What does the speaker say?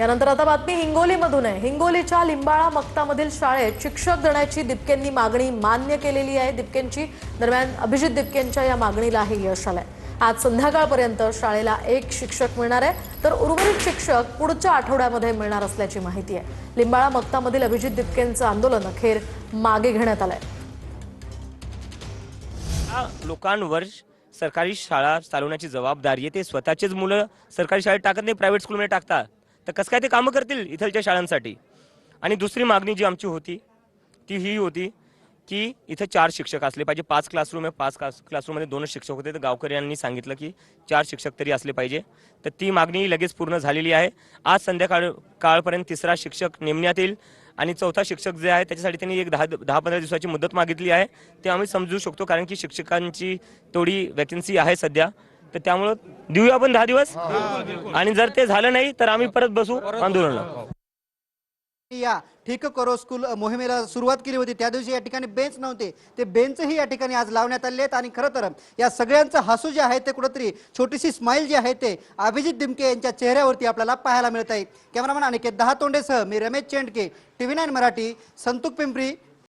यानंतर आता बातमी हिंगोलीमधून आहे। हिंगोलीच्या लिंबाळा मक्तामधील शाळेत शिक्षक देण्याची दिपकेंनी मागणी मान्य केलेली आहे। दिपकेंची दरम्यान अभिजित दिपकेंच्या या मागणीलाही यश आलंय। आज संध्याकाळपर्यंत शाळेला एक शिक्षक मिळणार आहे, तर उर्वरित शिक्षक पुढच्या आठवड्यामध्ये मिळणार असल्याची माहिती आहे। लिंबाळा मक्तामधील अभिजित दिपकेंचं आंदोलन अखेर मागे घेण्यात आलंय। लोकांवर सरकारी शाळा चालवण्याची जबाबदारी आहे। ते स्वतःचेच मुलं सरकारी शाळेत टाकत नाही, प्रायव्हेट स्कूलमध्ये टाकतात, तर कसं काय ते कामं करतील इथलच्या शाळांसाठी। आणि दुसरी मागणी जी आमची होती ती ही होती की इथे 4 शिक्षक असले पाहिजे। 5 क्लासरूम आहे, 5 क्लासरूममध्ये 2 शिक्षक होते, तर गावकऱ्यांनी सांगितलं की 4 शिक्षक तरी असले पाहिजे। तर ती मागणी लगेच पूर्ण झालेली आहे। आज संध्याकाळपर्यंत 3रा शिक्षक नेमण्यात येईल आणि 4था शिक्षक जे आहे त्याच्यासाठी त्यांनी एक 10-15 दिवसाची मुदत मागितली आहे। ते आम्ही समजू शकतो, कारण की शिक्षकांची थोडी वॅकन्सी आहे सध्या, तर त्यामुळे देऊया आपण 10 दिवस। आणि जर ते झालं नाही तर आम्ही परत बसू आंदोलनाला। या ठीक करो स्कूल मोहिमेला सुरुवात केली होती, त्या दिवशी या ठिकाणी बेंच नव्हते, ते बेंचही या ठिकाणी आज लावण्यात आले आहेत। आणि खरं तर या सगळ्यांचं हसू जे आहे ते कुठेतरी छोटीशी स्माइल जी आहे ते अभिजित दिमके यांच्या चेहऱ्यावरती आपल्याला पाहायला मिळत आहे। कॅमेरामॅन अनिकेत दहातोंडेसह मी रमेश चेंडके, TV9 मराठी, संतूक पिंपरी,